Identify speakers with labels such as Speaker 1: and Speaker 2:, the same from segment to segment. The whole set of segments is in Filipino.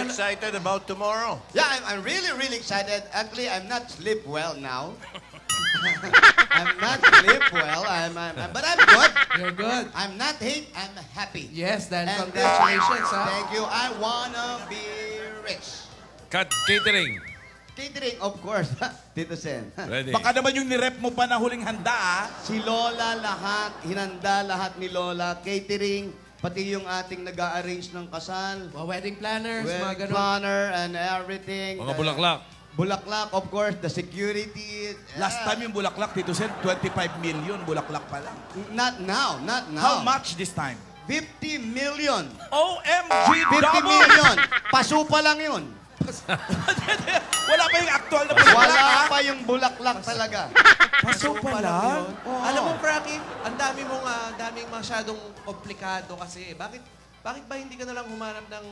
Speaker 1: excited about tomorrow?
Speaker 2: Yeah, I'm really, really excited. Actually, I'm not sleep well now. I'm not sleep well. But I'm good.
Speaker 3: You're good.
Speaker 2: I'm not hate. I'm happy.
Speaker 3: Yes, then
Speaker 2: And,
Speaker 3: congratulations, ha?
Speaker 2: Thank you. I wanna be rich.
Speaker 4: Catering.
Speaker 2: Catering, of course. Tito Sen.
Speaker 4: Ready.
Speaker 5: Baka naman yung nirep mo pa na huling handa, ah.
Speaker 2: Si Lola lahat, hinanda lahat ni Lola. Catering, pati yung ating nag-a-arrange ng kasal.
Speaker 3: Wedding planners, mga
Speaker 2: Wedding
Speaker 3: ganun.
Speaker 2: planner and everything.
Speaker 4: Mga bulaklak.
Speaker 2: Bulaklak, of course, the security.
Speaker 5: Last time yung bulaklak, Tito Sen, 25 million bulaklak pa lang.
Speaker 2: Not now, not now.
Speaker 5: How much this time?
Speaker 2: 50 million.
Speaker 5: OMG,
Speaker 2: 50
Speaker 5: double!
Speaker 2: million. Paso pa lang yun.
Speaker 5: Wala pa yung actual na bulaklak,
Speaker 2: Wala
Speaker 5: ah.
Speaker 2: pa yung bulaklak talaga.
Speaker 5: Paso pa lang?
Speaker 3: Alam mo, Frankie, ang daming masyadong komplikado kasi. Bakit ba hindi ka na lang humanap ng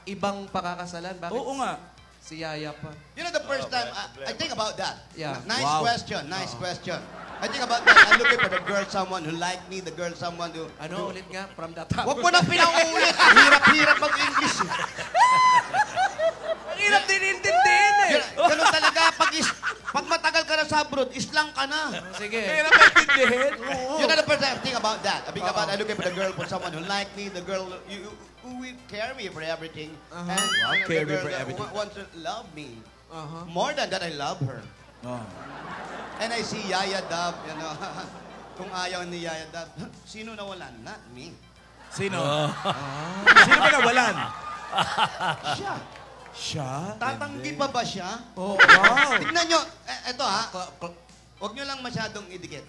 Speaker 3: ibang pakakasalan? Bakit
Speaker 5: Oo nga.
Speaker 3: si Yaya pa?
Speaker 2: You know, the first time, I think about that.
Speaker 3: Yeah.
Speaker 2: Nice
Speaker 5: Wow.
Speaker 2: question, nice question. I think about that. I'm looking for the girl, someone who like me, the girl, someone who...
Speaker 3: Ano ulit nga? From the top.
Speaker 2: Huwag mo nang pinauulit. Hirap-hirap mag-English.
Speaker 3: Ang hirap din intindihin eh.
Speaker 2: Ganun talaga. Pag matagal ka na sa abroad, islang ka na.
Speaker 3: Sige.
Speaker 5: Kaya naman intindihin.
Speaker 2: You know, the first time, think about that. I think about I'm looking for the girl, for someone who like me, the girl who will care me for everything. And the
Speaker 5: Care me
Speaker 2: girl
Speaker 5: for
Speaker 2: that
Speaker 5: everything.
Speaker 2: wants to love me. More than that, I love her.
Speaker 5: Oh.
Speaker 2: And I see Yaya Dab, you know. Kung ayaw ni Yaya Dab, sino nawalan? Not me.
Speaker 5: Sino? Sino ba nawalan?
Speaker 2: Siya.
Speaker 5: Siya?
Speaker 2: Tatanggi pa ba siya?
Speaker 5: Oh, wow.
Speaker 2: Tignan nyo. Eto ha. Huwag nyo lang masyadong idikit.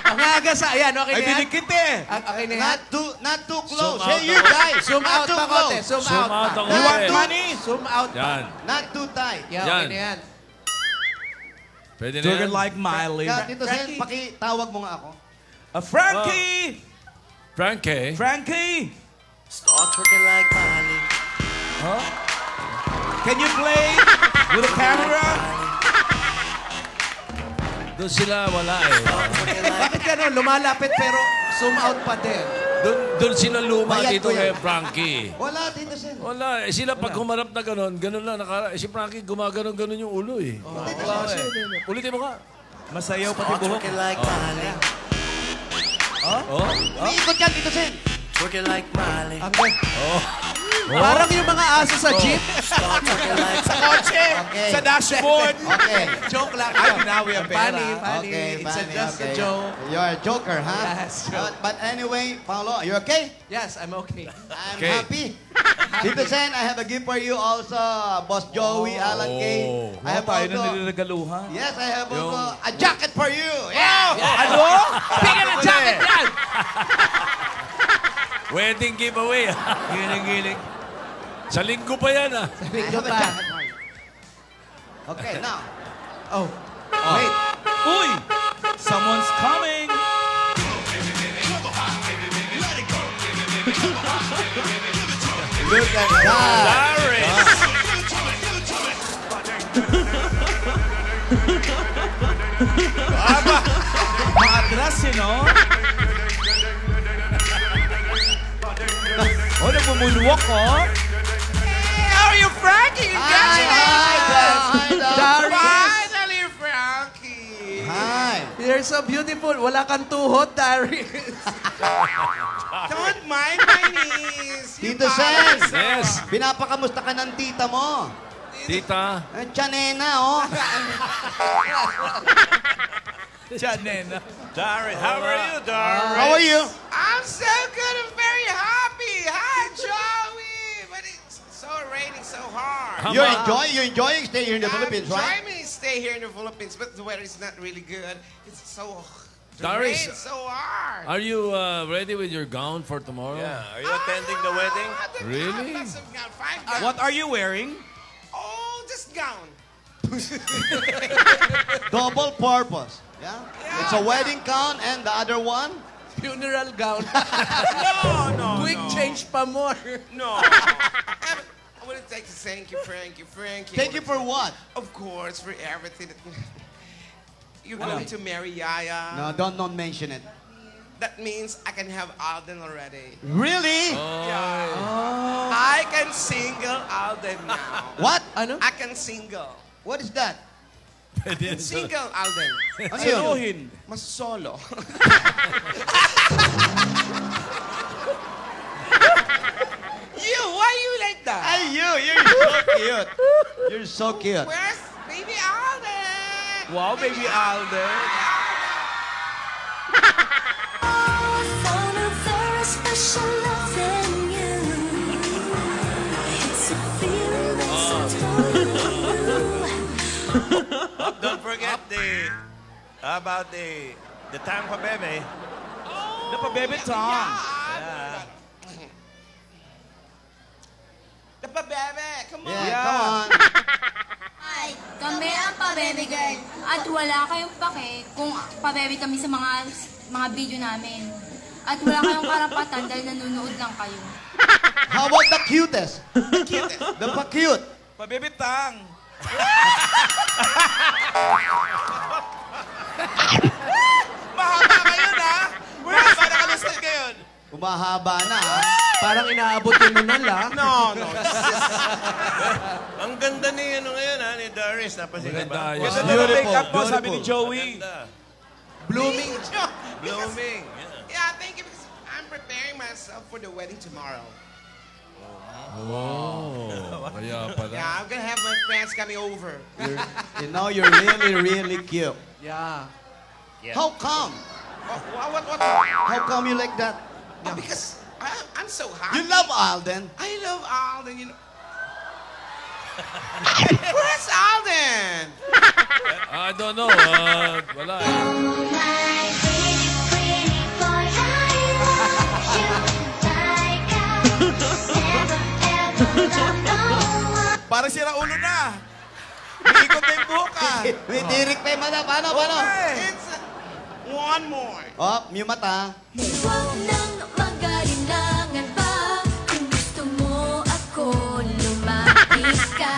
Speaker 3: Ang aga sa... Ayan, okay
Speaker 5: Ay,
Speaker 3: na yan?
Speaker 5: dinikit eh.
Speaker 3: Okay na yan?
Speaker 2: Not too close.
Speaker 4: Zoom out
Speaker 2: Hey, you guys.
Speaker 3: Zoom
Speaker 2: not
Speaker 3: out
Speaker 2: too
Speaker 3: pa
Speaker 2: close.
Speaker 3: konti. Zoom
Speaker 4: Zoom
Speaker 3: out
Speaker 4: out
Speaker 3: pa.
Speaker 4: ako
Speaker 5: You want
Speaker 4: eh.
Speaker 5: money?
Speaker 3: Zoom out pa.
Speaker 4: Yan.
Speaker 2: Not too tight.
Speaker 3: Yeah,
Speaker 4: Yan.
Speaker 3: okay na yan.
Speaker 4: Pwede na
Speaker 5: Sugar
Speaker 4: yan.
Speaker 5: like Miley.
Speaker 2: Tito Sen,
Speaker 3: Frankie.
Speaker 2: pakitawag mo nga ako.
Speaker 5: Frankie!
Speaker 4: Frankie.
Speaker 5: Frankie!
Speaker 1: Start working like Miley.
Speaker 5: Huh? Can you play with a camera?
Speaker 4: Doon sila wala eh.
Speaker 3: Bakit ganun? Lumalapit pero zoom out pa din.
Speaker 4: Doon sila luma
Speaker 2: Bayad
Speaker 4: dito
Speaker 2: ko
Speaker 4: kay
Speaker 2: yan.
Speaker 4: Frankie.
Speaker 2: Wala, Tito Sen.
Speaker 4: Wala. Eh, sila pag humarap na gano'n, gano'n lang. Si Frankie gumaganon-ganon yung ulo eh. Wala eh. Ulitin mo ka.
Speaker 5: Masayaw pati
Speaker 1: Start
Speaker 5: buhok.
Speaker 1: working like Miley.
Speaker 4: Oh?
Speaker 2: Umiikot yan, Tito Sen.
Speaker 1: Working like Miley.
Speaker 3: Okay. Parang yung mga aso sa jeep.
Speaker 1: Start working like
Speaker 5: Sa kotse!
Speaker 2: Okay.
Speaker 5: Sa dashboard!
Speaker 2: Okay.
Speaker 3: Joke lang.
Speaker 5: Ay, binawi ang pera.
Speaker 3: Funny, funny.
Speaker 2: Okay,
Speaker 3: It's
Speaker 2: funny,
Speaker 3: just a
Speaker 2: okay.
Speaker 3: joke.
Speaker 2: You're a joker, huh?
Speaker 3: Yes, joke.
Speaker 2: But anyway, Paolo, you okay?
Speaker 3: Yes, I'm okay.
Speaker 2: I'm
Speaker 4: Okay.
Speaker 2: happy. Tito Sen, I have a gift for you also. Boss Joey, Alan K. I have
Speaker 5: tayo na
Speaker 2: also...
Speaker 5: niliragaluhan.
Speaker 2: Yes, I have also a jacket for you. Yeah.
Speaker 5: Ano?
Speaker 3: Bigyan ng jacket yan!
Speaker 4: Wedding giveaway. Giling-giling. Sa linggo pa yan ah.
Speaker 2: I
Speaker 3: Linggo
Speaker 2: have a
Speaker 3: pa.
Speaker 2: jacket for you. Okay, now.
Speaker 3: Oh. Wait.
Speaker 5: Uy! Someone's coming!
Speaker 2: Look at that.
Speaker 4: Paris!
Speaker 5: Maatras, you know? Oh, nagmumulwak, oh.
Speaker 3: How are you, Frankie?
Speaker 2: Hi, Darius.
Speaker 3: Finally, Frankie!
Speaker 2: Hi.
Speaker 3: You're so beautiful. Wala kang tuhod, Darius.
Speaker 6: Don't mind my niece.
Speaker 2: Tito Sen.
Speaker 4: Yes.
Speaker 2: Pinapakamusta ka ng tita mo.
Speaker 4: Tita.
Speaker 2: Tiyanena, oh.
Speaker 5: Diyan, nena.
Speaker 1: Darius, how are you, Darius?
Speaker 2: How are you?
Speaker 6: I'm so good and very happy. Hi, Joey. But it's so raining so hard.
Speaker 2: You're enjoying staying here in the Philippines, right?
Speaker 6: I'm enjoying stay here in the Philippines, but the weather is not really good. It's so... The
Speaker 4: Darius,
Speaker 6: rain's so hard.
Speaker 4: Are you ready with your gown for tomorrow?
Speaker 1: Yeah, are you attending the wedding?
Speaker 4: Really?
Speaker 6: Lots of gown, 5 gowns.
Speaker 5: What are you wearing?
Speaker 6: Oh, just gown.
Speaker 2: Double purpose. Yeah? It's a wedding gown and the other one?
Speaker 3: Funeral gown.
Speaker 6: No.
Speaker 3: Quick change pa more.
Speaker 6: No. I would like to thank you, Frankie.
Speaker 2: Thank you for what?
Speaker 6: Of course, for everything. You're going to marry Yaya.
Speaker 2: No, don't mention it.
Speaker 6: that means I can have Alden already.
Speaker 2: Really?
Speaker 6: I can single Alden now.
Speaker 2: What?
Speaker 3: Ano?
Speaker 6: I can single.
Speaker 2: What is that?
Speaker 6: Single Alden.
Speaker 2: Ano yun?
Speaker 5: Saluhin.
Speaker 6: Mas solo. You, why you like that?
Speaker 2: Ay, you're so cute. You're so cute.
Speaker 6: Where's baby Alden?
Speaker 5: Wow, baby Alden.
Speaker 7: Found a very special love in you. It's a feeling that's totally new.
Speaker 1: Don't forget the Tampa Bebe.
Speaker 5: The pa-baby Tom.
Speaker 6: The pabebe, come on.
Speaker 2: Yeah, come on.
Speaker 8: Ay, kami ang pabebe girl. At wala kayong pake kung pabebe kami sa mga video namin. At wala kayong karapatan dahil nanonood lang kayo.
Speaker 2: How about the cutest? The pa-cute.
Speaker 5: Pa-baby Tang. Mahaba kayo na. Mahaba na kalusot ngayon.
Speaker 2: Umahaba na, ha?
Speaker 3: Parang inaabot yung nunal, ha?
Speaker 6: No.
Speaker 1: Ang ganda ni ano ngayon ni Doris. Napansin ka
Speaker 4: Maganda
Speaker 1: ba?
Speaker 4: yan.
Speaker 5: Ganda na make-up mo, sabi ni Joey.
Speaker 1: Ganda.
Speaker 3: Blooming.
Speaker 1: Blooming.
Speaker 6: Yeah, thank you because I'm preparing myself for the wedding tomorrow.
Speaker 4: Kaya pala.
Speaker 6: Yeah, I'm gonna have my friends coming over.
Speaker 2: You know, you're really, really cute.
Speaker 3: Yeah.
Speaker 2: How come?
Speaker 6: What?
Speaker 2: How come you like that?
Speaker 6: Oh, because I'm so happy.
Speaker 2: You love Alden.
Speaker 6: I love Alden, you know. Where's Alden?
Speaker 4: I don't know. Wala eh.
Speaker 7: My pretty, pretty boy, I love you like I've never, ever loved no one.
Speaker 5: Parang sira ulo na. Iikot na yung buhok ah.
Speaker 2: May tirik pa yung mata. Paano?
Speaker 6: It's one more.
Speaker 2: Oh, yung mata.
Speaker 7: Huwag nang mag-alinlangan pa. Kung gusto mo ako, lumapit ka.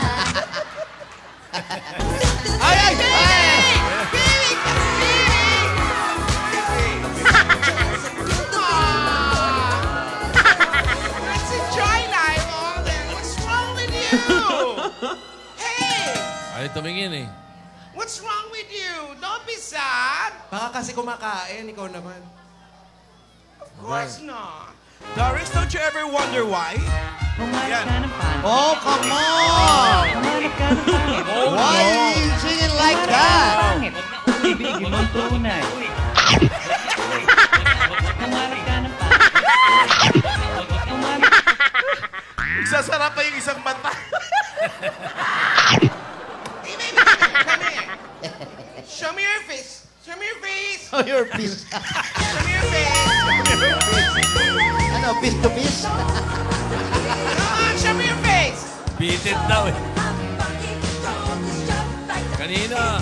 Speaker 2: Ay!
Speaker 6: Let's enjoy life, Alden. What's wrong with you? Hey,
Speaker 4: Ay, tumingin eh.
Speaker 6: what's wrong with you? Don't be sad.
Speaker 3: Baka kasi kumakain, ikaw naman.
Speaker 6: Of course not.
Speaker 5: Doris, don't you ever wonder why? Yan.
Speaker 2: Oh, come on! Why are you singing like that?
Speaker 9: Ibigin mo tunay. Kumarap ka ng
Speaker 5: Sasarap pa yung isang mata.
Speaker 6: Hey, baby, come here. Show me your face. Show me your face.
Speaker 2: Oh, your piece.
Speaker 6: Show me your face.
Speaker 2: Ano, piece to piece?
Speaker 6: Come on, show me your face.
Speaker 4: Bitit daw eh. Kanina.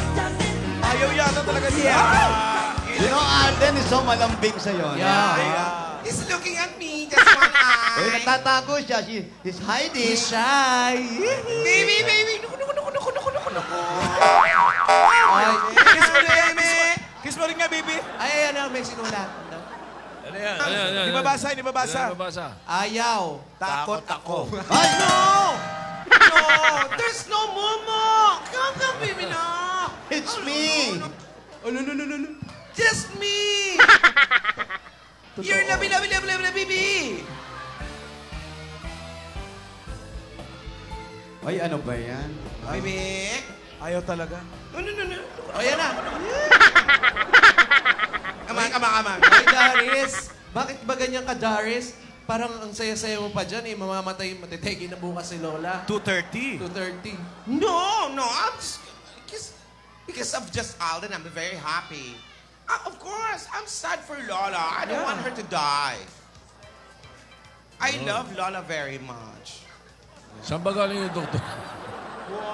Speaker 5: Ayaw yata talaga niya.
Speaker 2: You know, Alden is so malambing sa'yo.
Speaker 3: Yeah.
Speaker 6: He's looking at me, just one
Speaker 2: Eh,
Speaker 6: eye.
Speaker 2: natatago siya. He's hiding.
Speaker 3: He's shy.
Speaker 6: Baby. Naku.
Speaker 3: Ay,
Speaker 5: Kiss mo rin, baby. Kiss mo rin nga, baby.
Speaker 3: ay, ano, may sinulat.
Speaker 1: Ano yan?
Speaker 5: Hindi mabasa, hindi mabasa.
Speaker 4: Hindi mabasa.
Speaker 3: Ayaw.
Speaker 5: Takot ako.
Speaker 2: Ay!
Speaker 6: No, there's no momo. Come, baby, no.
Speaker 2: It's me!
Speaker 3: Oh, no.
Speaker 6: Just me. You're lovey, baby.
Speaker 2: Ay, ano ba yan?
Speaker 6: Baby.
Speaker 5: Ayaw talaga.
Speaker 6: No.
Speaker 3: O, yan na.
Speaker 6: Come on.
Speaker 3: Ay, Darius. Bakit ba ganyan ka, Darius? Parang ang saya-saya mo pa dyan eh. Mamamatay, matitegi na bukas si Lola.
Speaker 5: 2:30.
Speaker 3: 2:30.
Speaker 6: No. I'm just because of just Alden. I'm very happy. Of course, I'm sad for Lola. I don't want her to die. I love Lola very much.
Speaker 4: Saan ba galing yung doktor?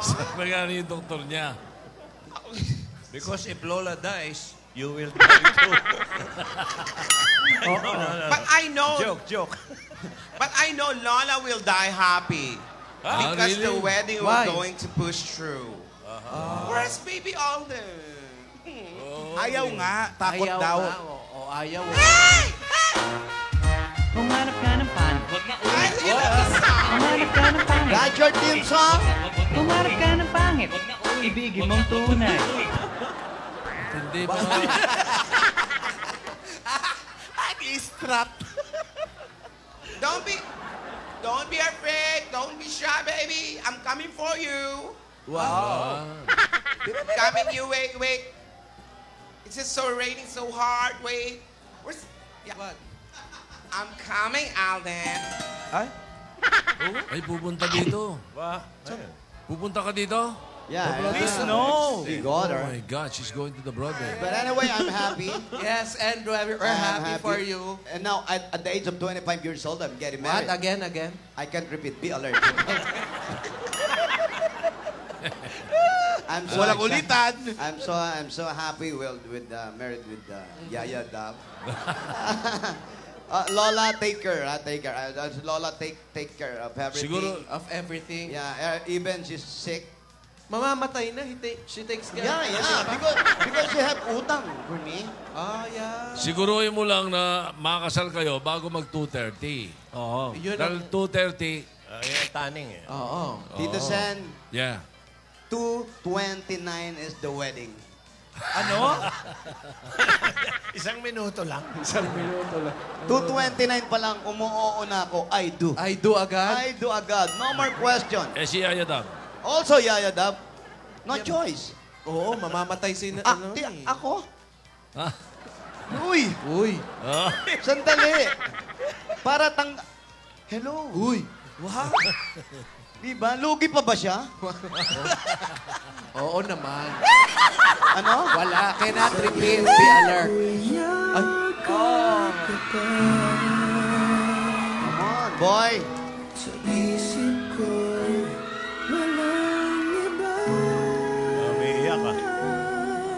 Speaker 4: Saan ba galing yung doktor niya?
Speaker 1: Because if Lola dies, you will die too.
Speaker 6: But I know,
Speaker 1: Joke.
Speaker 6: but I know Lola will die happy because the
Speaker 4: really?
Speaker 6: wedding
Speaker 3: Why?
Speaker 6: we're going to push through. Where's baby Alden?
Speaker 5: Ayaw nga. Takot
Speaker 3: Ayaw
Speaker 5: daw.
Speaker 3: nga. O, ayaw.
Speaker 6: Hey!
Speaker 2: That's your team song?
Speaker 9: Pumarap ka ng pangit. Ibigin mong tunay.
Speaker 4: Hindi ba?
Speaker 3: Strap.
Speaker 6: Don't be afraid. Don't be shy, baby. I'm coming for you.
Speaker 3: Wow.
Speaker 6: Coming you. Wait. It's just so raining so hard. Wait. Where's... Yeah.
Speaker 3: What?
Speaker 6: I'm coming, Alden.
Speaker 3: Ay?
Speaker 4: Ay, pupunta dito.
Speaker 1: Ba?
Speaker 4: Pupunta ka dito?
Speaker 2: Yeah.
Speaker 5: Please, no.
Speaker 2: You got
Speaker 4: Oh
Speaker 2: her.
Speaker 4: my God, she's going to the Broadway.
Speaker 2: But anyway, I'm happy.
Speaker 3: Yes, Andrew, we're
Speaker 2: I'm
Speaker 3: happy for you.
Speaker 2: And now, at the age of 25 years old, I'm getting
Speaker 3: What?
Speaker 2: married.
Speaker 3: Again?
Speaker 2: I can't repeat. Be alert. I'm so
Speaker 5: Walang
Speaker 2: excited.
Speaker 5: ulitan.
Speaker 2: I'm so happy with married with Yaya Dab. Lola, take care. Lola, take care of everything.
Speaker 4: Siguro,
Speaker 3: Of everything.
Speaker 2: Yeah, even she's sick.
Speaker 3: Mamamatay na. She takes care.
Speaker 2: Yeah. Because she have utang for me.
Speaker 3: Ah, yeah.
Speaker 4: siguruhin mo lang na makakasal kayo bago mag 2:30. Oo.
Speaker 3: Yun
Speaker 4: Dahil
Speaker 3: ang-
Speaker 4: 2:30,
Speaker 1: Yung tanning eh.
Speaker 3: Oo.
Speaker 2: Tito Sen,
Speaker 4: yeah.
Speaker 2: 2:29 is the wedding.
Speaker 5: Ano?
Speaker 1: Isang minuto lang.
Speaker 2: 2:29 pa lang, umuoo na ako. I do.
Speaker 3: I do agad.
Speaker 2: I do agad. No more question.
Speaker 4: Eh si Yaya Dab.
Speaker 2: Also, Yaya Dab, no choice.
Speaker 3: Oo, mamamatay si
Speaker 2: Ako?
Speaker 4: Ah.
Speaker 2: Uy,
Speaker 4: Ah.
Speaker 2: sandali. Para Hello.
Speaker 3: Uy.
Speaker 2: Wow. Diba? Lugi pa ba siya?
Speaker 3: Oo naman.
Speaker 2: Ano?
Speaker 3: Wala. Cannot repeat. Be alert. Ay.
Speaker 2: Come on, boy.
Speaker 1: Umiiyak ka.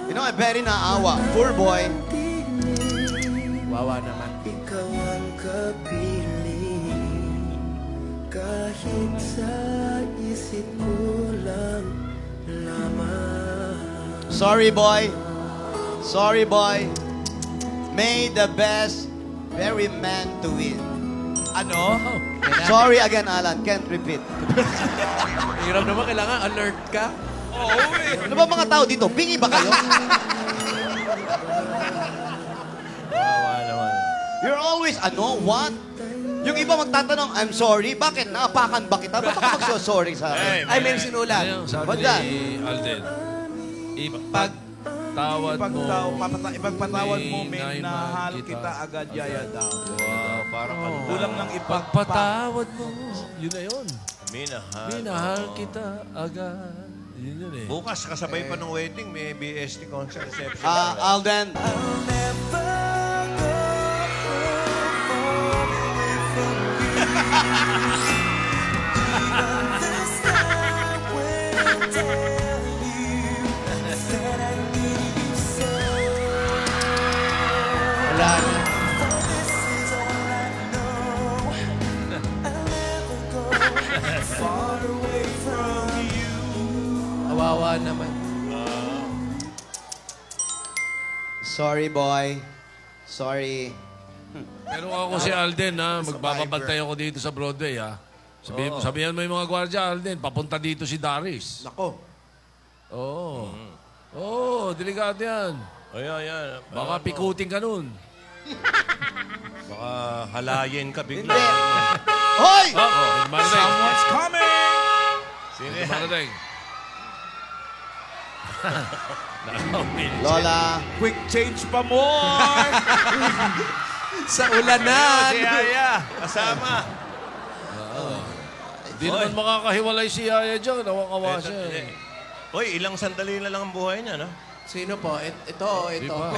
Speaker 2: You know, I'm very naawa. Poor boy.
Speaker 3: Wawa naman.
Speaker 10: Ikaw ang kapiling, kahit sa isip ko lang lamang.
Speaker 2: Sorry, boy. Sorry, boy. May the best very man to win.
Speaker 5: Ano?
Speaker 2: Sorry again, Alan. Can't repeat.
Speaker 3: Hirap naman. Kailangan alert ka.
Speaker 5: Oo eh.
Speaker 2: Ano ba mga tao dito? Bingi ba kayo?
Speaker 1: Wawa naman.
Speaker 2: You're always, what? Yung iba magtatanong, I'm sorry. Bakit? Naapakan ba kita? Ba't ako magso-sorry sa akin?
Speaker 3: Ay, may sinulat.
Speaker 4: Ayun, sabi
Speaker 2: What's that?
Speaker 4: ni Alden. Ipagtawad mo.
Speaker 5: Ipagpatawad mo, may
Speaker 4: May
Speaker 5: nahal
Speaker 4: nahal
Speaker 5: kita agad, Yaya daw.
Speaker 1: Wow, parang
Speaker 5: Kulang ng
Speaker 4: Pagpatawad mo. Yun na yun.
Speaker 1: Minahal.
Speaker 4: Minahal kita agad. Yun eh.
Speaker 1: Bukas, kasabay pa ng wedding, may BST concert reception.
Speaker 2: Alden,
Speaker 3: Wala na. Kawawa naman.
Speaker 2: sorry, boy. Sorry.
Speaker 4: Pero ako si Alden, ha, magbababantay ako dito sa Broadway, ha. Sabihan mo yung mga gwardiya, Alden, papunta dito si Daris.
Speaker 3: Nako.
Speaker 4: Oo. Oo, delikado yan.
Speaker 1: Ayan.
Speaker 4: Baka pikutin ka nun.
Speaker 1: Baka halayin ka bigla.
Speaker 2: Hindi. Hoy!
Speaker 4: Marating.
Speaker 5: Someone's coming!
Speaker 1: Sino yan?
Speaker 4: Marating.
Speaker 2: Lola,
Speaker 5: Quick change pa more!
Speaker 3: Sa ulanan.
Speaker 1: Si Yaya, kasama.
Speaker 4: Di naman makakahiwalay si Yaya dyan. Nawakawa siya. Eh.
Speaker 1: Hoy, ilang sandali na lang ang buhay niya, no?
Speaker 3: Sino po? Ito.
Speaker 4: Di ba?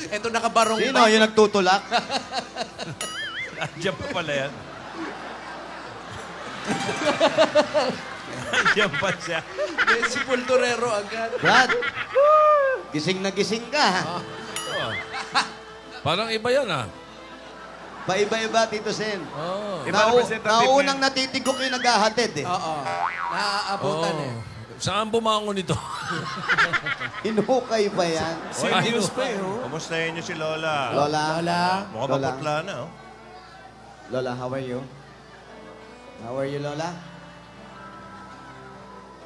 Speaker 3: Ito nakabarong
Speaker 2: sino
Speaker 3: pa.
Speaker 2: yung nagtutulak?
Speaker 1: Nandiyan pa pala yan. Nandiyan pa siya.
Speaker 3: Si Pulturero agad.
Speaker 2: Brad, gising na gising ka.
Speaker 4: Parang iba yan, ha.
Speaker 2: Paiba-iba, Tito Sen.
Speaker 4: Oo.
Speaker 5: Iba representative
Speaker 2: Naunang natitigok yung naghahatid eh.
Speaker 3: Oo. Naaabutan eh.
Speaker 4: Saan bumangon ito?
Speaker 2: Hinukay pa yan.
Speaker 5: Serious pa eh, oh.
Speaker 1: Kumustahin niyo si Lola?
Speaker 2: Lola,
Speaker 1: Mukhang
Speaker 2: Lola.
Speaker 1: maputla na, oh.
Speaker 2: Lola, how are you? How are you, Lola?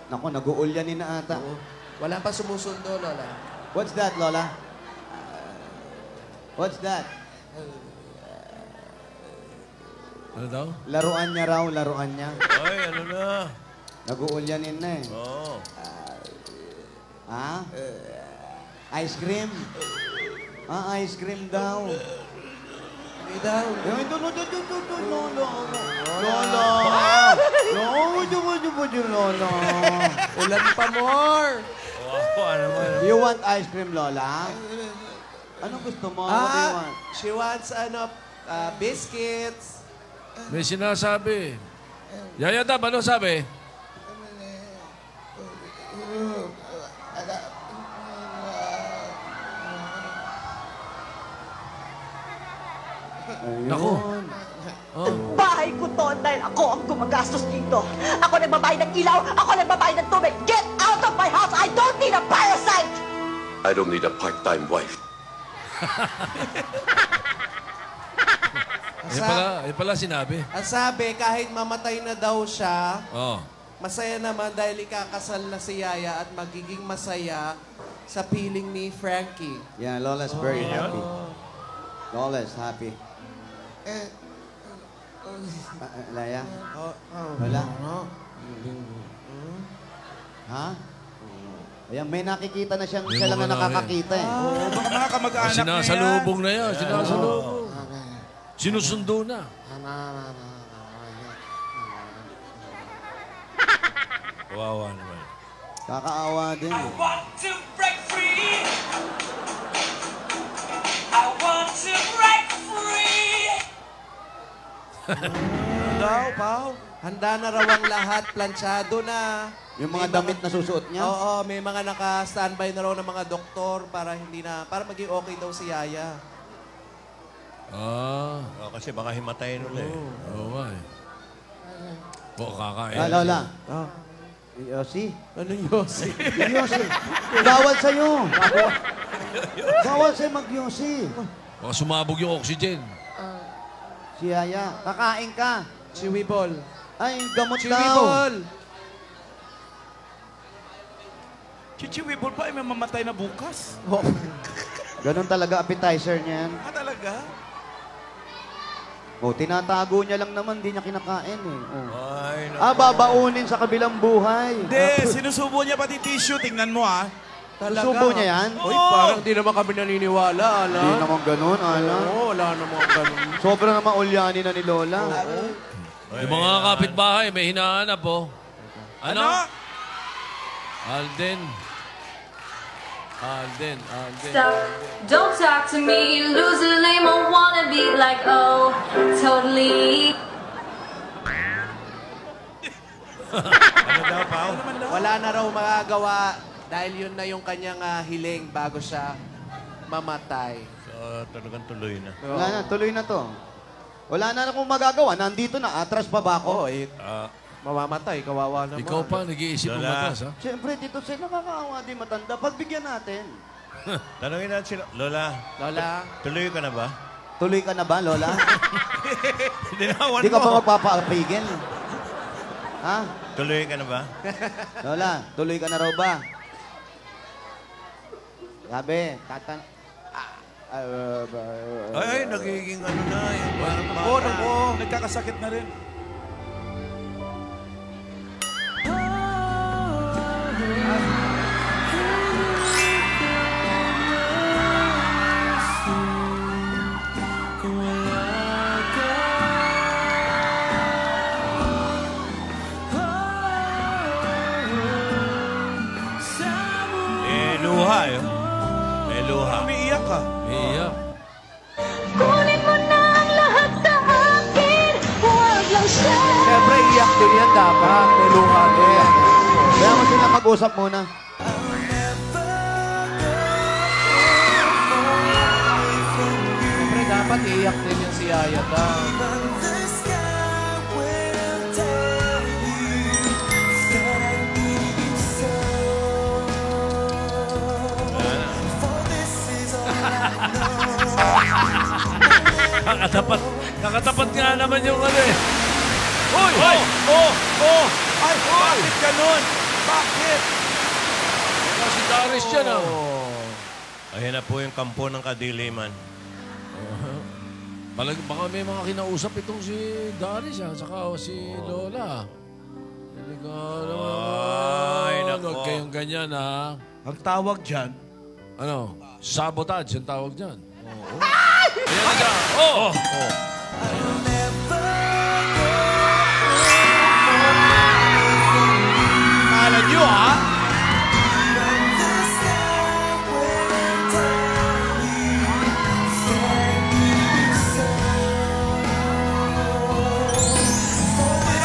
Speaker 2: Naku, nag-uulyanin na ata.
Speaker 3: Wala pa sumusundo, Lola.
Speaker 2: What's that, Lola? What's that?
Speaker 4: Ano daw?
Speaker 2: Laruan niya raw, laruan niya.
Speaker 1: Ay, ano na?
Speaker 2: Nag-uulyanin na eh.
Speaker 1: Oo.
Speaker 2: Ha? Ice cream? Ice cream daw.
Speaker 3: Hindi daw.
Speaker 2: Lola.
Speaker 3: Ulan pa more.
Speaker 1: Wow, ano mo?
Speaker 2: You want ice cream, Lola? Anong gusto mo? What do you want?
Speaker 3: She wants, biscuits.
Speaker 4: May sinasabi. Yaya Dab, ano sabi? Naku.
Speaker 11: Bahay ko to dahil ako ang gumagastos dito. Ako nagbabayad ng ilaw, ako nagbabayad ng tubig. Get out of my house! I don't need a parasite!
Speaker 12: I don't need a part-time wife.
Speaker 4: Yan pala sinabi.
Speaker 3: Ang sabi, kahit mamatay na daw siya,
Speaker 4: Oh.
Speaker 3: masaya naman dahil ikakasal na si Yaya at magiging masaya sa piling ni Frankie.
Speaker 2: Yeah, Lola's very happy. Lola's happy. Laya? Wala? Ha? Ayan, may nakikita na siya lang na nakakakita eh.
Speaker 5: Baka mga kamag-anak niya.
Speaker 4: Sinasalubong na yan. Sinasalubong. Sinusundo na.
Speaker 1: Wawa naman.
Speaker 2: Kakaawa din.
Speaker 10: I want to break free. I want to break free.
Speaker 3: Daw, Pao. Handa na raw ang lahat, planchado na.
Speaker 2: Yung mga damit na susuot niya?
Speaker 3: Oo, may mga naka-standby na raw ng mga doktor para para maging okay daw si Yaya.
Speaker 4: Ah.
Speaker 1: Oh, kasi baka himatayin ulit.
Speaker 4: Oo nga eh. Kakain.
Speaker 2: Lola. Yossi?
Speaker 3: Anong Yossi?
Speaker 2: Yossi. Bawal sa'yo. Bawal sa'yo mag-Yossi.
Speaker 4: Baka sumabog yung oxygen.
Speaker 2: Si Yaya, kakain ka.
Speaker 3: Chiwibol.
Speaker 2: Ay, gamot daw.
Speaker 3: Chiwibol.
Speaker 5: Chichiwibol pa, ay may mamatay na bukas.
Speaker 2: Oh. Ganon talaga appetizer niyan.
Speaker 5: Talaga?
Speaker 2: Oh, tinatago niya lang naman, di niya kinakain eh. Oh.
Speaker 1: Ay,
Speaker 2: Babaunin sa kabilang buhay.
Speaker 5: Hindi, sinusubo niya pati tissue. Tingnan mo, ha?
Speaker 3: Talaga.
Speaker 2: Subo niya yan?
Speaker 3: Uy, parang di naman kami naniniwala, Alan.
Speaker 2: Hindi naman ganun, Alan.
Speaker 3: Oo, wala naman ganun.
Speaker 2: Sobrang naman ulyani na ni Lola.
Speaker 4: Yung mga kapitbahay, may hinahanap po. Ano? Alden.
Speaker 7: Stop, don't talk to me, loser lame, I wanna be like, oh, totally.
Speaker 1: Ano daw, Pao?
Speaker 3: Wala na raw magagawa dahil yun na yung kanyang hiling bago siya mamatay.
Speaker 1: So, talagang tuloy na.
Speaker 2: Wala na, tuloy na to. Wala na akong magagawa. Nandito na, atras pa ba ako?
Speaker 3: Mamamatay, kawawa naman.
Speaker 4: Ikaw pa, nag-iisip mo matas, ha?
Speaker 2: Siyempre, Tito Sen, nakakaawa din matanda. Pagbigyan natin.
Speaker 1: Tanungin natin sila. Lola.
Speaker 3: Lola.
Speaker 1: Tuloy ka na ba?
Speaker 2: Tuloy ka na ba, Lola?
Speaker 1: Dinawan
Speaker 2: Hindi ka
Speaker 1: mo.
Speaker 2: ba magpapapigil? Ha?
Speaker 1: Tuloy ka na ba?
Speaker 2: Lola, tuloy ka na raw ba? Sabi,
Speaker 1: Ay, nagiging ano na. Yung parang
Speaker 5: Ako, nagkakasakit na rin.
Speaker 1: luha yun. May luha.
Speaker 5: Umiiyak ka.
Speaker 4: Umiiyak.
Speaker 7: Kunin mo na ang lahat sa akin, huwag lang siya.
Speaker 3: Siyempre, iyak din yan dapat. May luha din.
Speaker 2: Kaya mo sila mag-usap muna.
Speaker 3: Siyempre, dapat iyak din yan si Yaya daw.
Speaker 4: Kakatapat nga naman yung ano eh.
Speaker 5: Hoy! Oh! Oh! Oh! Ay, bakit ganun? Bakit?
Speaker 4: Si Darius dyan, ah.
Speaker 1: Ayan na po yung kampo ng kadiliman.
Speaker 4: Baka may mga kinausap itong si Darius, ah. Saka si Lola. Hindi ka
Speaker 1: Ay,
Speaker 4: naman.
Speaker 1: nako.
Speaker 4: Huwag kayong ganyan, ha.
Speaker 5: Ang tawag dyan,
Speaker 4: Ano? Sabotage ang tawag dyan. Ayan na siya. Oh!
Speaker 5: Kala nyo, ha?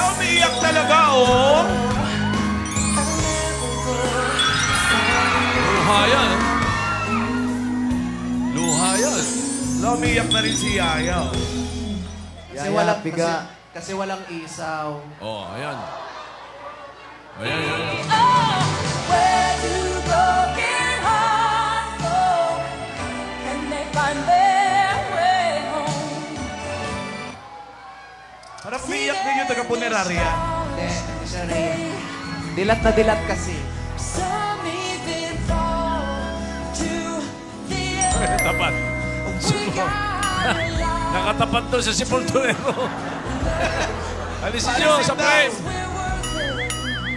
Speaker 6: Umiiyak talaga, oh.
Speaker 4: Luha yan. Luha yan.
Speaker 6: Umiiyak na rin si Yaya.
Speaker 3: Kasi walang, kasi walang isaw.
Speaker 4: Oh, ayan. Ayan, ayan.
Speaker 10: Where do broken hearts go? Can they find their way home?
Speaker 6: Parang umiiyak din yung taga-punerarya.
Speaker 3: Hindi siya Rhea. Dilat na dilat kasi.
Speaker 10: Some even fall to the earth.
Speaker 4: Tapat. Nakatapat doon sa Sepulturero. Alisin nyo sa frame.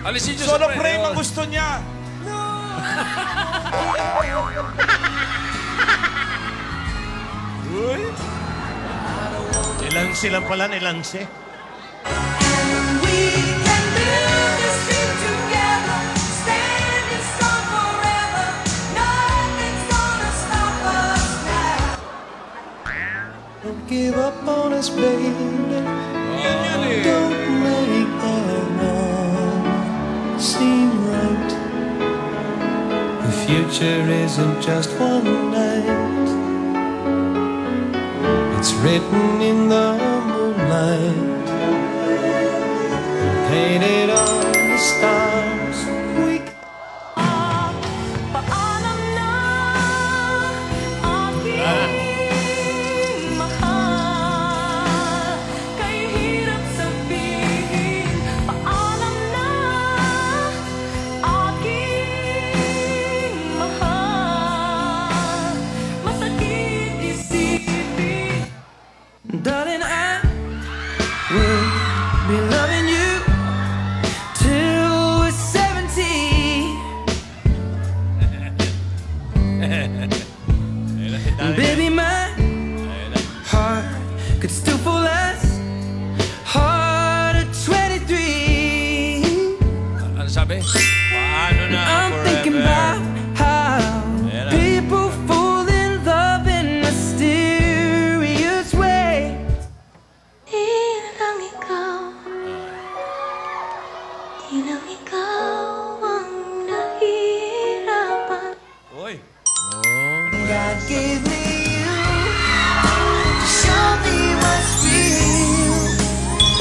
Speaker 4: Alisin nyo sa
Speaker 6: Solo
Speaker 4: frame.
Speaker 6: frame ang gusto niya.
Speaker 1: Uy! Nilangsi lang pala, nilangsi.
Speaker 10: We can build this dream together, standing strong forever. Nothing's gonna stop us now.
Speaker 13: Don't give up on us, baby. Don't make that wrong seem right. The future isn't just one night. It's written in the moonlight, painted on the stars. We
Speaker 10: Paalam na aking mahal. Kay hirap sabihin. Paalam na aking mahal. Masakit isipin.
Speaker 13: Darling, I will be loving you till we're 70. And baby, my heart could still fall as hard at 23.
Speaker 4: Ano sabi?
Speaker 1: Paano na
Speaker 13: I'm thinking about how
Speaker 1: Ayan na.
Speaker 13: people fall in love in mysterious ways.
Speaker 10: Di lang ikaw. Di lang ikaw ang nahihirapan.
Speaker 1: Uy!
Speaker 13: God gave me you to show me what's real.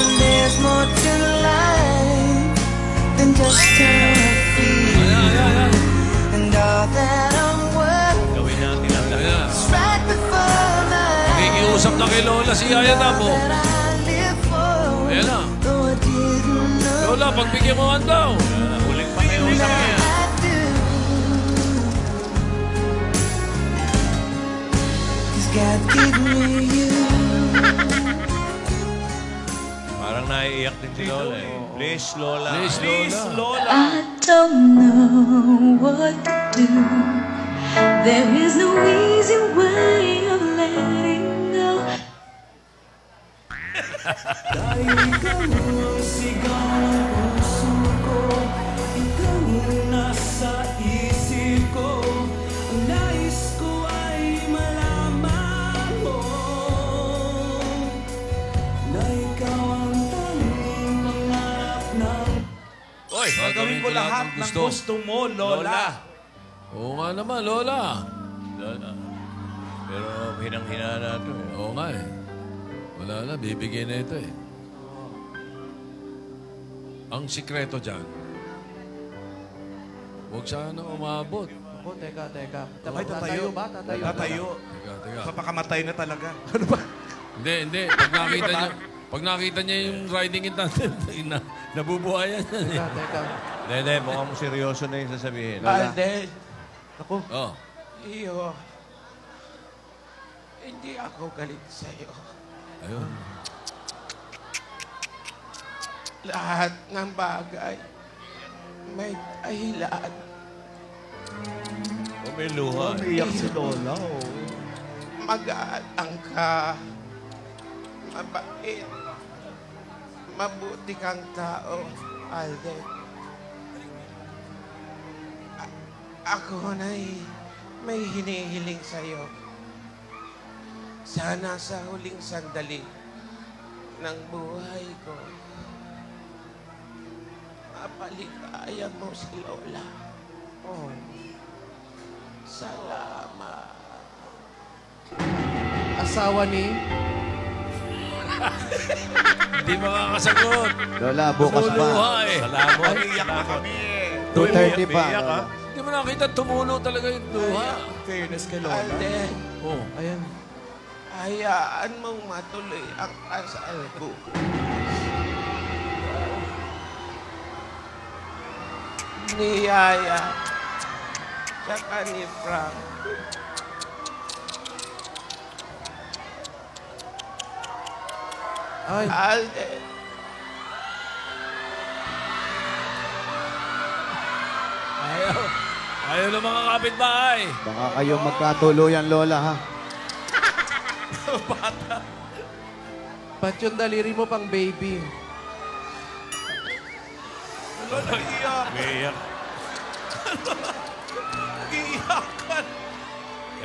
Speaker 13: And there's more to life than just how I feel. And all that I'm worth
Speaker 1: Gawin natin ang lahat.
Speaker 13: is right before my
Speaker 4: Nakikiusap na kay Lola si Yaya Dabo.
Speaker 13: that I live for.
Speaker 4: Ayan na.
Speaker 13: Though I didn't know
Speaker 4: Lola, pagbigyan mo man daw.
Speaker 1: Huling pakiusap niya.
Speaker 13: I do. 'Cause God gave me you.
Speaker 1: Parang naiiyak din si Lola eh. Please, Lola.
Speaker 4: Please, Lola.
Speaker 10: I don't know what to do. There is no easy way of letting go.
Speaker 13: Dahil ikaw ang sigaw ng puso ko, ikaw ang nasa isip ko. Ang nais ko ay malaman mo na ikaw ang tanging pangarap ng
Speaker 4: Oy,
Speaker 6: Gagawin ko lahat ng gusto mo, Lola.
Speaker 4: Oo nga naman, Lola.
Speaker 1: Lola. Pero hinang-hina na ito eh.
Speaker 4: Oo nga eh. Wala na, bibigay na ito eh. Ang sikreto dyan, huwag sana umabot.
Speaker 3: Ako, teka.
Speaker 6: Ay, tatayo.
Speaker 3: ba?
Speaker 6: Tatayo.
Speaker 4: Teka.
Speaker 6: Papakamatay na talaga.
Speaker 4: Hindi. Pag nakita niya yung riding in tandem, nabubuhayan yan eh.
Speaker 3: Teka.
Speaker 1: Hindi, mukhang seryoso na yung sasabihin.
Speaker 6: Alden.
Speaker 3: Ako.
Speaker 4: Oh.
Speaker 6: Iyo. Hindi ako galit sa'yo.
Speaker 4: Ayun.
Speaker 6: Lahat ng bagay may dahilan.
Speaker 1: May luha.
Speaker 5: Umiyak si Lola.
Speaker 6: Magaang ka. Mabait. Mabuti kang tao, Alden. Ako na'y may hinihiling sa'yo. Sana sa huling sandali ng buhay ko, mapaligaya mo si Lola. Oh, salamat.
Speaker 3: Asawa ni...
Speaker 4: Hindi makakasagot.
Speaker 2: Lola, bukas pa.
Speaker 1: Salamat.
Speaker 5: Iyak na kami.
Speaker 2: 2:30 pa.
Speaker 4: Hindi mo nakita, tumulo talaga yung luha.
Speaker 5: Fairness kay Lola.
Speaker 6: Alden,
Speaker 4: Oh.
Speaker 3: Ayan.
Speaker 6: hayaan mong matuloy ang kasal ko. Ni Yaya, tsaka ni Frank.
Speaker 3: Ay.
Speaker 6: Alden,
Speaker 4: Ayaw ng mga kapitbahay.
Speaker 2: Baka kayong magkatuluyan, Lola, ha?
Speaker 3: Ba't yung daliri mo pang baby?
Speaker 5: Lola, iyak.
Speaker 1: Umiiyak.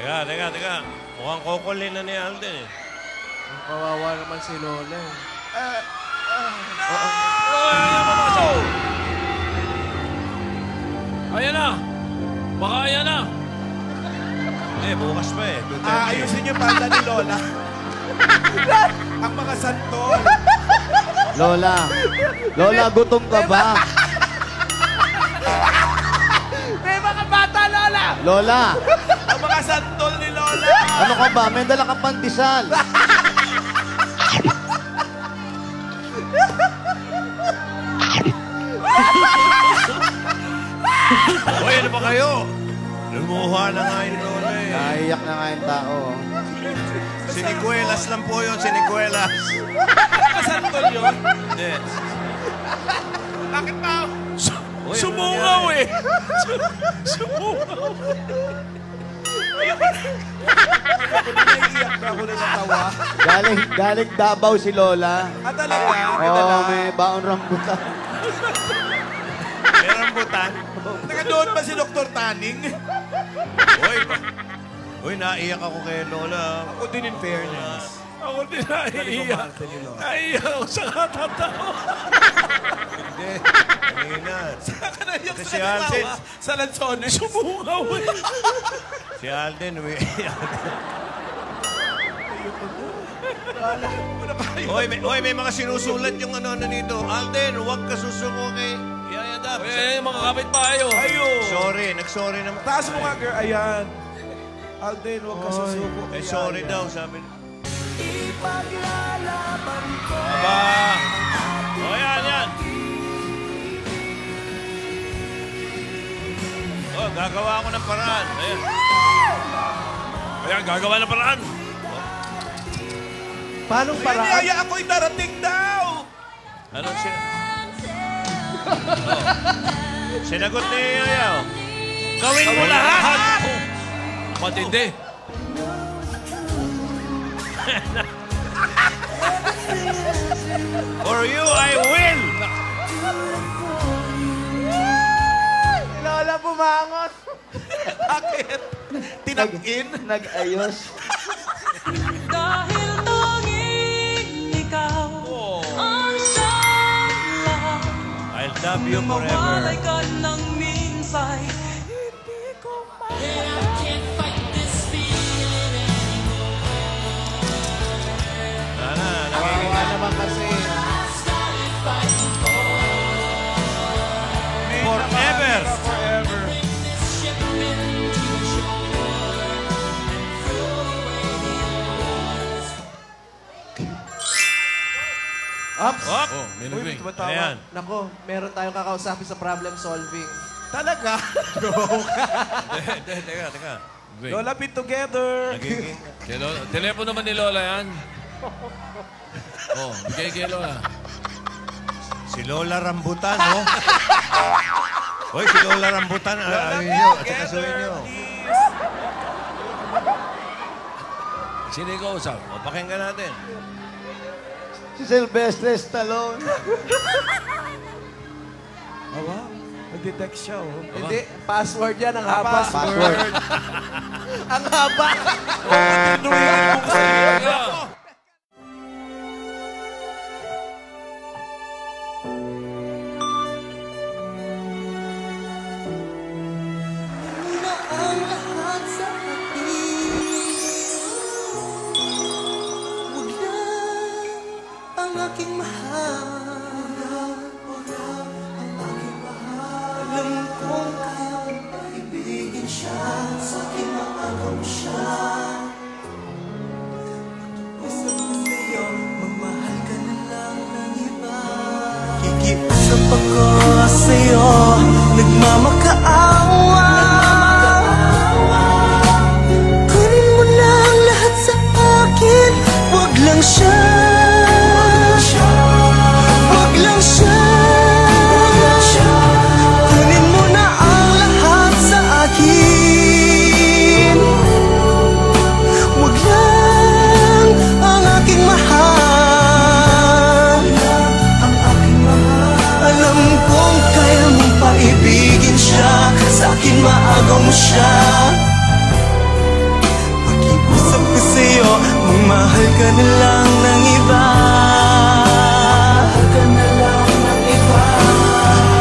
Speaker 5: Iyakan.
Speaker 1: Teka. Mukhang kukulin na ni Alden eh.
Speaker 3: Ang kawawa naman si Lola.
Speaker 4: Ayan na. Baka ayan na.
Speaker 1: Hindi, bukas pa eh.
Speaker 5: Ayusin niyo pala ni Lola. Ang mga santol.
Speaker 2: Lola, gutom ka ba?
Speaker 3: May mga bata, Lola!
Speaker 2: Lola,
Speaker 5: Ang mga santol ni Lola.
Speaker 2: ano ka ba? May dala kang pandesal.
Speaker 1: Hoy, ano ba kayo? Lumuha na nga yung lola eh.
Speaker 2: Naiyak na nga yung tao.
Speaker 1: Sinikuelas lang po yun, sinikuelas.
Speaker 5: Santol yun.
Speaker 1: Hindi.
Speaker 5: Bakit ba?
Speaker 4: Sumungaw eh. Sumungaw.
Speaker 5: Naiiyak na ako na natawa.
Speaker 2: Galing Davao si Lola.
Speaker 5: Talaga?
Speaker 2: Oo, may baon rambutan.
Speaker 1: May rambutan.
Speaker 5: Teka, doon ba si Dr. Taning?
Speaker 1: Uy, naiyak ako kay Lola.
Speaker 5: Ako din in fairness.
Speaker 4: Ako din naiiyak. Naiiyak ako sa katatawa.
Speaker 1: Hindi. Kanina.
Speaker 5: Saan ka naiyak
Speaker 1: Kasi
Speaker 5: sa
Speaker 1: si Alden.
Speaker 5: kanawa? Sa Lanzones.
Speaker 4: Sumungaw eh.
Speaker 1: Si Alden, umiiyak. Hoy, may mga sinusulat yung ano nito. Alden, huwag ka susuko kay Yaya Dab.
Speaker 4: Mga kapitbahay oh.
Speaker 1: Sorry, nag-sorry naman.
Speaker 5: Taas mo nga, girl. Ayan. Alden, huwag ka susuko.
Speaker 1: Eh, sorry daw, sabi.
Speaker 13: Ipaglalaban ko.
Speaker 1: Aba! O, yan. Oh, gagawa ako ng paraan.
Speaker 4: Ayan, gagawa ng paraan.
Speaker 3: Paano paraan?
Speaker 5: Yaya, ako'y darating daw.
Speaker 1: Ano siya? Sinagot ni Yaya. Gawin mo lahat!
Speaker 4: Matindi.
Speaker 1: For you, I will!
Speaker 3: Lola, bumangot!
Speaker 5: Bakit? Tinag-in?
Speaker 2: Nag-ayos.
Speaker 13: Dahil tanging ikaw ang siyang lahat.
Speaker 1: I'll love you
Speaker 13: Mawalay
Speaker 1: forever.
Speaker 13: ka ng minsay. Hindi ko
Speaker 3: Kawawa naman kasi.
Speaker 1: Forever!
Speaker 3: Ups!
Speaker 4: Oh, may nag-ring.
Speaker 3: tumatawa.
Speaker 1: Ayan.
Speaker 3: Nako, meron tayong kakausapin sa problem solving.
Speaker 5: Talaga?
Speaker 1: Teka.
Speaker 4: Ring.
Speaker 5: Lola, be together.
Speaker 1: Nagiging...
Speaker 4: Telepono naman ni Lola yan. Oh, bigay kay Lola.
Speaker 1: Si Lola Rambutan, oh. Hoy, si Lola Rambutan. Ayun nyo, at kasuhin nyo.
Speaker 4: Sino yung kausap?
Speaker 1: O, pakinggan natin.
Speaker 2: Si Sylvester Stallone.
Speaker 5: Awa, nag-detect siya, oh.
Speaker 3: Hindi, password yan. Ang haba.
Speaker 2: Password.
Speaker 3: Ang haba.
Speaker 13: na ang lahat sa akin. Huwag lang ang aking mahal. Ang aking mahal. Alam kong kaya kong paibigin siya. Sa akin maagaw siya. Gusto ko sa'yo, magmahal ka na lang ng iba. Kikiusap ako sa'yo, nagmamakaawa. Kunin mo na ang lahat sa akin, wag lang siya. Wag lang siya. Kunin mo na ang lahat sa akin. Wag lang ang aking mahal. Alam kong kaya mong paibigin siya. Sa akin maagaw mo siya. Pakiusap ko sa'yo, magmahal ka na lang ng iba.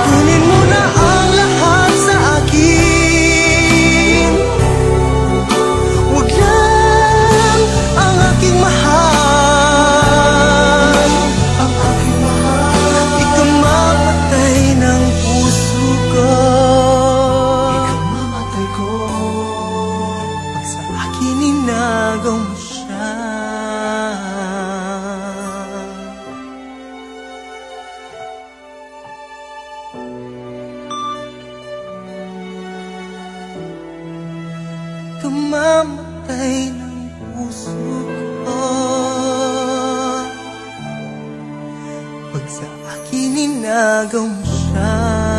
Speaker 13: Kunin mo na ang lahat sa akin. Wag lang ang aking mahal. Ang aking mahal. Ikaw mapatay ng puso ko. Ikaw mamatay ko. Pag sa akin inagaw mo siya. Ikaw mamatay ng puso ko. Pag sa akin inagaw mo siya.